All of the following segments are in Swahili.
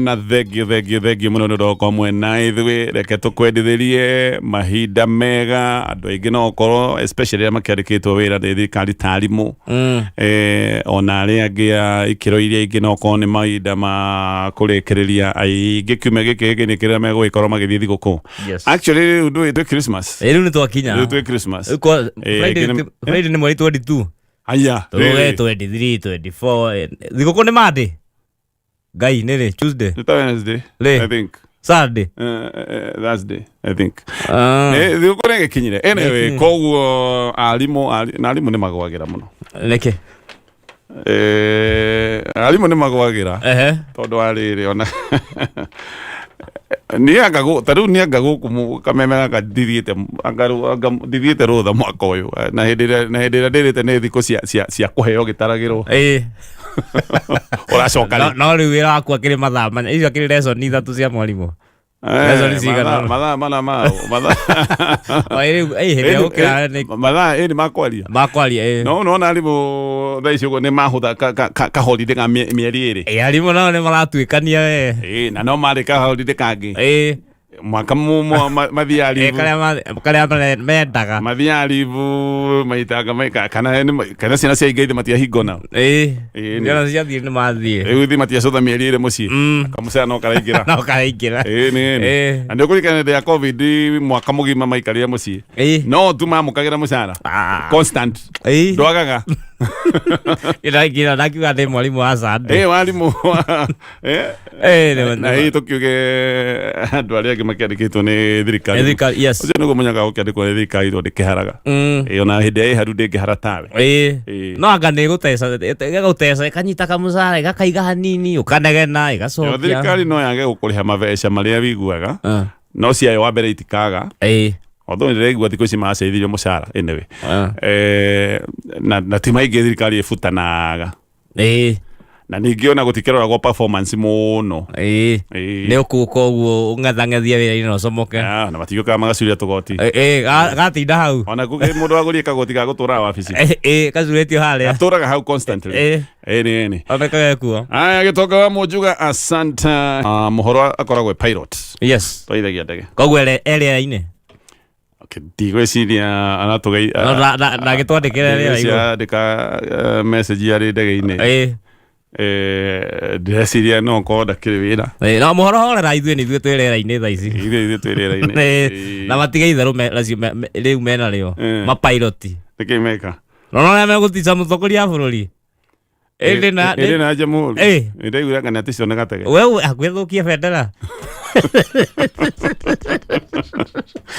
na thegio muno ndoko mwena ithwe reke tukwendithirie mahinda mega andu aingi no korwo especially makiarikitwo wira ni thirikari tarimu ona ari angi ikiro iria ingi no korwo ni mahinda ma kurikiriria aingi kiume giki ni kiria megwikorwo magithii thiguku. Actually ndu itu Christmas riu ni twakinya ndu Christmas Friday ni mweri 22 aya 23 24 thiguku ni Monday Guy, nere Tuesday. It's Wednesday. I think. Saturday. Thursday. I think. Thiko nge kinyire. Anyway, koguo alimu ni magwagira muno. Neke. Alimu ni magwagira. Tondu arire ona. Taru niangago kumu kameme ga dithiete dithiete rotha mwaka uyu na hindira ndirite ni thiko cia kuheo gitaragirwo uracoka no riu wira waku akiri mathaa icio akiri lesson ithatu cia mwalimu lesson cigana mathaa ni makwaria no na alimu thaa icio ni mahutha ka holiday ga mieri iri alimu no ni maratuikania we na no mari ka holiday kangi mwaka mathiari karia mendaga mathiari maitaga kana ciana cia ingeithe matiahingona ciana ciathii ni mathii riu thi matiacotha mieri iri mucii kamucea no karaingira ndio kurikana ya covid mwaka mugima maikarire mucii no tu mamukagira mucara constant ndwagaga ira nakiuga ndi mwalimu wa Sunday mwalimu na tukiuge andu aria makiandikitwo ni thirikari ucio niguo munyaga ukiandikwo ni thirikari to ndikiharaga ona hindi haru ndingihara tawe no anga ni gutesa kanyita kamucara gakaiga hanini ukanegena igacokia thirikari no yage gukuriha mabeca maria wiguaga no ciayo wa mbere itikaga although ndirigua thikũ ici maceithirio mucara anyway na ti maingĩ thirikari ĩbutanaga na ningĩ ona gũtikeroragwo performance muno nĩ ũkũka ũguo ũng'ethang'ethie wĩra-inĩ na ũcomoke na matigĩũkaga magacuria tũgoti gatinda hau ona mũndũ agũrie kagoti ga gũtũraga wabici gacurĩtio harĩa gatũraga hau constantly ĩni onekaga kuo aya gĩtonga wa Mũnjuga asanta mũhoro akoragwo pilot twaithagia ndege koguo erĩa-inĩ ndigwĩciria anatũgei ndagĩtwandĩkĩra rĩera andĩka message yarĩ ndege-inĩ ndĩreciria no korwo ndakĩrĩ wĩra no mũhoro horera ithuĩ nĩ ithuĩ twĩ rĩera-inĩ thaa ici ithuĩ twĩ rĩera-inĩ na matige itherũ rĩu mena rĩo mapiloti nĩkĩ meka no nĩ megũtica mũtongoria wa bũrũri ĩndĩ na njamũru ndĩraigua kana ticio nĩ gatege we hakwĩthũkie bendera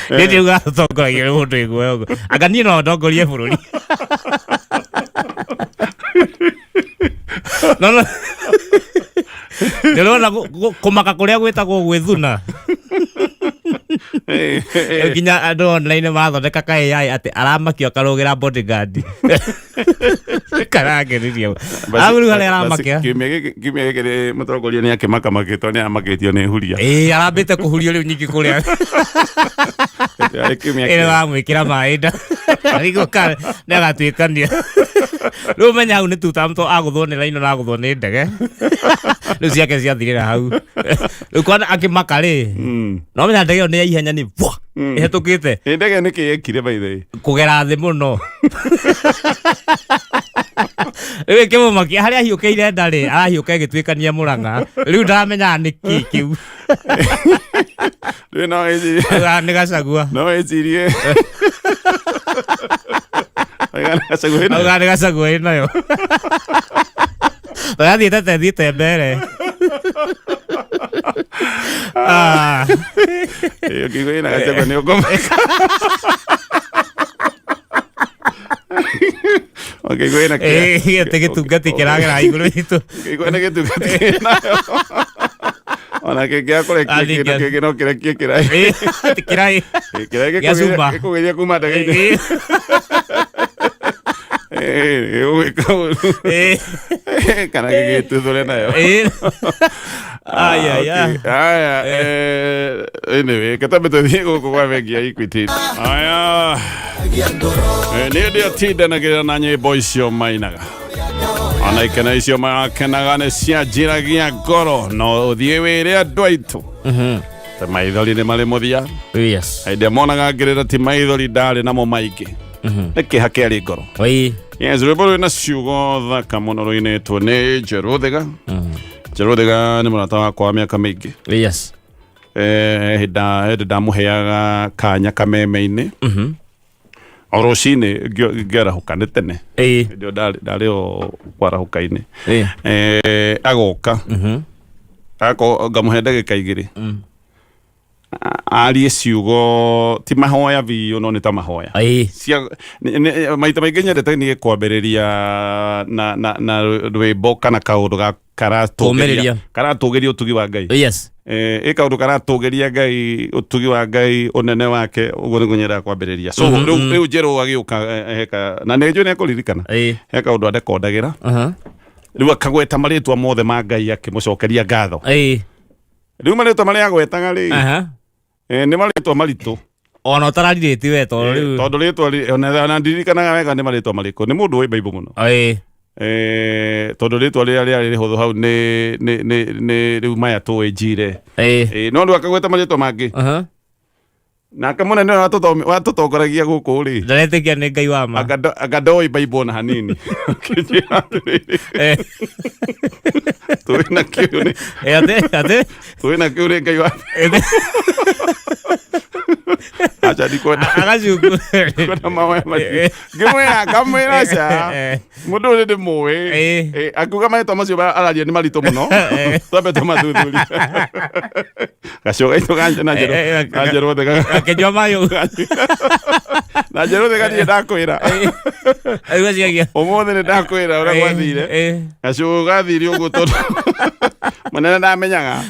nĩndĩ ũgatongoragia mũndũ ĩguo ũguo anga niĩ no ndongorie bũrũri no ndĩrona kũmaka kũrĩa gwĩtagwo gwĩthuna nginya andũ online mathondeka ka AI atĩ aramakio akarũgĩra bodyguard karangĩrĩria rĩu harĩa aramakĩa kiumia gĩkĩ mũtongoria nĩ akĩmakamakĩtwo nĩ amakĩtio nĩ huria arambĩte kũhurio rĩu nyingĩ kũrĩa wamwĩkĩra maĩ nda nĩ agatuĩkania rĩu menya hau nĩ tutamto agũthwo nĩ raino na agũthwo nĩ ndege rĩu ciake ciathirĩra hau rĩu kwa akĩmaka rĩ no menya ndege ĩyo nĩ ya ihenya nĩ ĩhetũkĩte ndege nĩ kĩyekire by the way kũgera thĩ mũno rĩu ĩkĩmũmakia harĩa ahiũkĩire ndarĩ arahiũka ĩgĩtuĩkania Mũrang'a rĩu ndamenyaga nĩ kĩ kĩu rĩu no ĩcirie nĩ gacagua no ĩcirie nĩ gacagua ĩnayo thiĩte mbere ũkĩigua ĩna gacagua nĩ ũkũmeka ũkĩigua ĩna gĩtĩ gĩtungati kĩragera igũrũ itũ ũkĩigua nĩ gĩtungati kĩnayo ona kĩngĩa kũrekia kĩndũ no kĩrekie kĩraĩ gĩkũgeria kuma ndege-inĩ kana gĩgĩtuthũre nayo anyway katambe tũthiĩ gũkũ gwa bengi ya Equity nĩ ndĩ atindanagĩra na nyĩmbo icio mainaga Ona ikena icio makenaga nĩ cianjĩragia ngoro no ũthiĩ wĩre andũ aitũ ta maithori nĩ marĩ mũthia hĩndĩ monaga ngĩrĩra ti maithori ndarĩ namo maingĩ nĩ kĩha kĩarĩ ngoro yes rwĩmbo rwĩna ciugo thaka mũno rũinĩtwo nĩ Njerũthĩga Njerũthĩga nĩ mũrata wakwa wa mĩaka mĩingĩ hĩndĩ ndamũheaga kanya kameme-inĩ o rũcinĩ ngĩarahũka nĩ tene ndio ndarĩ o kwarahũka-inĩ agoka ngamũhe ndagĩka igĩrĩ arie ciugo ti mahoya biũ no nĩ ta mahoya maita maingĩ nyendete nĩ kwambĩrĩria na rwĩmbo kana kaũndũ karatũgĩria ũtugi wa Ngai kaũndũ karatũgĩria Ngai ũtugi wa Ngai ũnene wake ũguo nĩguo nyendaga kwambĩrĩria so rĩu Njerũ agĩũka heka na nĩ njũĩ nĩ ekũririkana he kaũndũ andekondagĩra rĩu akagweta marĩtwa mothe ma Ngai akĩmũcokeria ngatho rĩu marĩtwa marĩa agwetaga rĩ nĩ marĩtwa maritũ ona ũtararirĩti we tondũ rĩtwa ona ndirikanaga wega nĩ marĩtwa marĩkũ nĩ mũndũ wĩ Bible mũno tondũ rĩtwa rĩrĩa rĩarĩ rĩhũthũ hau nĩ rĩu maya tũĩ njire no rĩu akagweta marĩtwa mangĩ nake mũnene watũtongoragia gũkũ rĩ ndaretĩkia nĩ Ngai wa ma anga ndoĩ Bible na hanini twĩna kĩu nĩ Ngai wa acha ndikwenda kwenda mawe macio ngamwĩra ca mũndũ ũrĩ ndĩmũĩ akiuga marĩtwa macio araria nĩ maritũ mũno twambe tũmathuthuria gacio gaitũ na Njerũthĩga akĩnyua mayo na Njerũthĩga niĩ ndakwĩra ũmũthĩ nĩ ndakwĩra ũrĩa gwathire gacio gathire ũguo tondũ mũnene ndamenyaga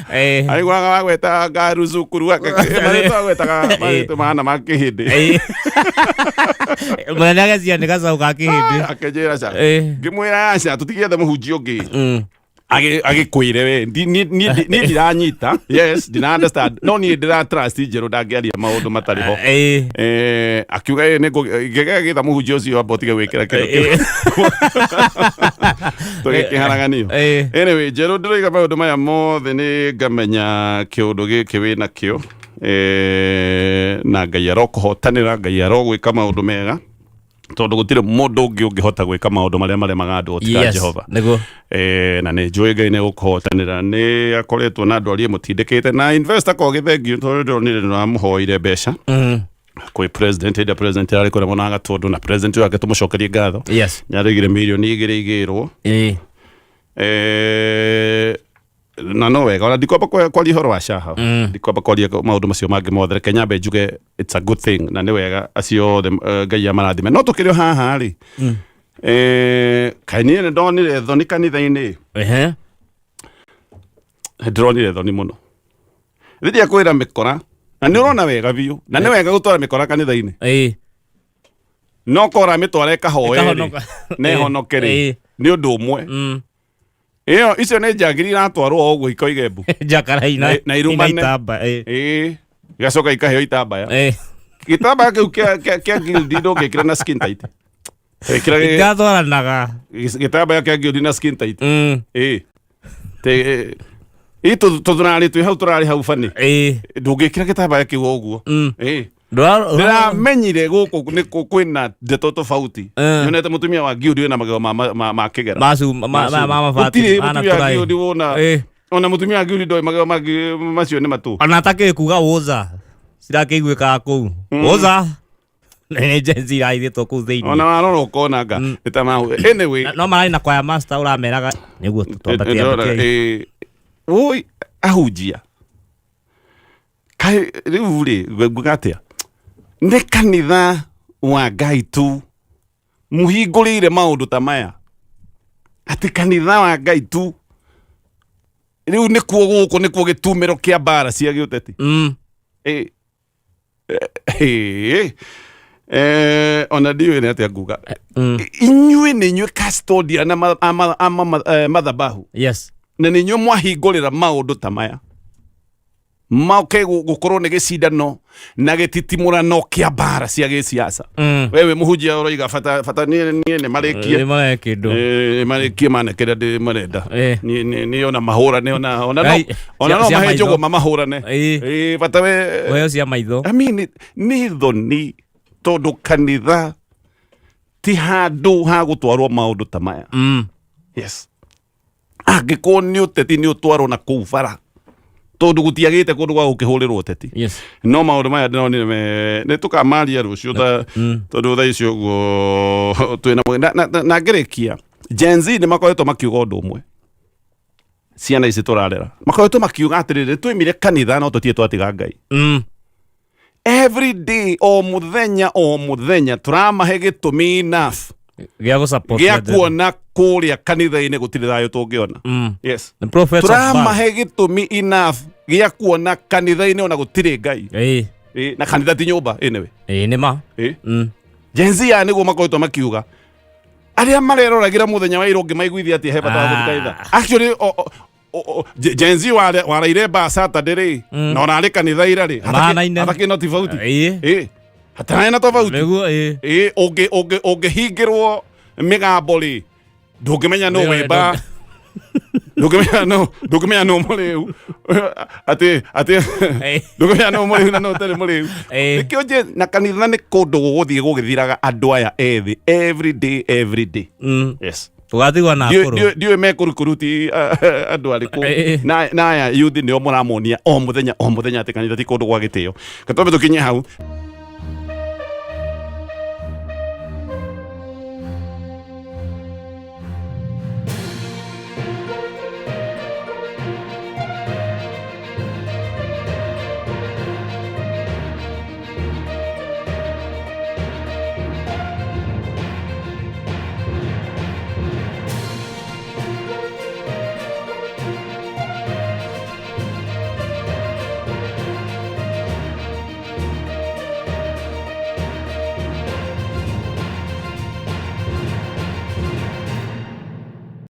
aiguaga wagweta ngaru cukuru marĩtwa agwetaga marĩtwa mahana ma kĩhĩndĩ mũnene agĩcia nĩ gacaũ ga kĩhĩndĩ akĩnjĩra ca ngĩmwĩra aca tũtigĩethe mũhunjia ũngĩ agĩkwĩre we niĩ ndiranyita yes ndina understand no niĩ ndĩra trust Njerũ ndangĩaria maũndũ matarĩ ho akiuga ngĩgĩetha mũhunjia ũcio amba ũtige gwĩkĩra kĩndũ kĩu tũgĩkĩharaganio anyway Njerũ ndĩroiga maũndũ maya mothe nĩ ngamenya kĩũndũ gĩkĩ wĩ nakĩo na Ngai arokũhotanĩra Ngai arogwĩka maũndũ mega tondũ gũtirĩ mũndũ ũngĩ ũngĩhota gwĩka maũndũ marĩa maremaga andũ tiga Jehova na nĩ njũĩ Ngai nĩ gũkũhotanĩra nĩ akoretwo na andũ arĩa mũtindĩkĩte na investor ko gĩthengio tondũ nĩ ndĩramũhoire mbeca kwĩ president hĩndĩ president arĩ kũremwo na Gatũndũ na president wake tũmũcokerie ngatho nĩarĩgire mirioni 2 igĩrwo na no wega ona ndikwamba kwaria ũhoro wa caha ndikwamba kwaria maũndũ macio mangĩ mothe reke nyambe njuge it's a good thing na nĩ wega acio othe Ngai amarathime no tũkĩrĩ haha rĩ kaĩ niĩ nĩ ndonire thoni kanitha-inĩ ndĩronire thoni mũno rĩrĩa kwĩra mĩkora na nĩ ũrona wega biũ na nĩ wega gũtwara mĩkora kanitha-inĩ no kora mĩtwara ĩkahoe na ĩhonoke rĩ nĩ ũndũ ũmwe icio nĩ njagiri iratwarwo ũguo ikoige mbu njakaraina na irumane igacoka ikaheo itambaya gĩtambaya kĩu kĩa gildi ndũngĩkĩra na skin tight itatwaranaga gĩtambaya kĩa gildi na skin tight tũrarĩ twĩ hau tũrarĩ hau bani ndũngĩkĩra gĩtambaya kĩu ũguo ndĩramenyire gũkũ nĩ kwĩna ndeto tofauti nyonete mũtumia wa Gildi wĩna magego ma kĩgera gũtirĩ mũtumia wa Gildi wona ona mũtumia wa Gildi ndoĩ magego macio nĩ matũ ona atakĩrĩ kuga woza cirakĩiguĩkaga kũu woza nĩ jenzi iraithĩtwo kũu thĩinĩ ona warora ũkonanga nĩ ta mahu anyway no mararĩ na kwaya master ũrameraga nĩguo tũtombatia andũ ũi ahunjia kaĩ rĩu rĩ nguga atĩa nĩ kanitha wa Ngai tu mũhingũrĩire maũndũ ta maya atĩ kanitha wa Ngai tu rĩu nĩkuo gũkũ nĩkuo gĩtumĩro kĩa mbara cia gĩũteti ona ndiũĩ nĩ atĩa nguga inyuĩ nĩ inyuĩ custodian mathabahu na nĩ inyuĩ mwahingũrĩra maũndũ ta maya mauke gukorwo ni gicindano na gititimurano kia mbara cia giciaca wewe muhunjia uroiga fata ni marikie marikie manekera ndi marenda ni ona mahura ni ona no mahe njogo mamahurane fata we cia maitho I mean ni thoni tondu kanitha ti handu ha gutwarwo maundu ta maya yes angĩkorwo nĩ ũteti nĩ ũtwarwo na kũu bara tondu gutiagĩte kũndũ gwa gũkĩhũrĩrwo ũteti no maũndũ maya ndĩronire nĩ tũkamaria rũciũ tondu thaa icio ũguo twĩna na ngĩrĩkia Gen Z nĩ makoretwo makiuga ũndũ ũmwe ciana ici tũrarera makoretwo makiuga atĩrĩrĩ twĩmire kanitha no tũtiĩ twatiga Ngai every day o muthenya tũramahe gĩtũmi enough gĩa kuona kũrĩa kanitha-inĩ gũtirĩ thayũ tũngĩona yes tũramahe gĩtũmi enough gĩa kuona kanitha-inĩ ona gũtirĩ Ngai na kanitha ti nyũmba anyway nĩma Gen Z ya nĩguo makoretwo makiuga arĩa mareroragĩra mũthenya wa ira ũngĩmaiguithia atĩ he bata wa gũthiĩ kanitha actually Gen Z waraire mba Saturday rĩ na onarĩ kanitha ira rĩ hatakĩ no tofauti hatana na tofauti ũngĩhingĩrwo mĩgambo rĩ ndũngĩmenya no wĩmba ndũngĩmenya no mũrĩu atĩ ndũngĩmenya no mũrĩu na no ũtarĩ mũrĩu nĩkĩo na kanitha nĩ kũndũ gũgũthiĩ gũgĩthiraga andũ aya ethĩ every day yes tũgatigwo na akũrũ ndiũĩ mekũrukuruti andũ arĩkũ na aya youth nĩo mũramonia o mũthenya atĩ kanitha ti kũndũ gwa gĩtĩo katwambe tũkinye hau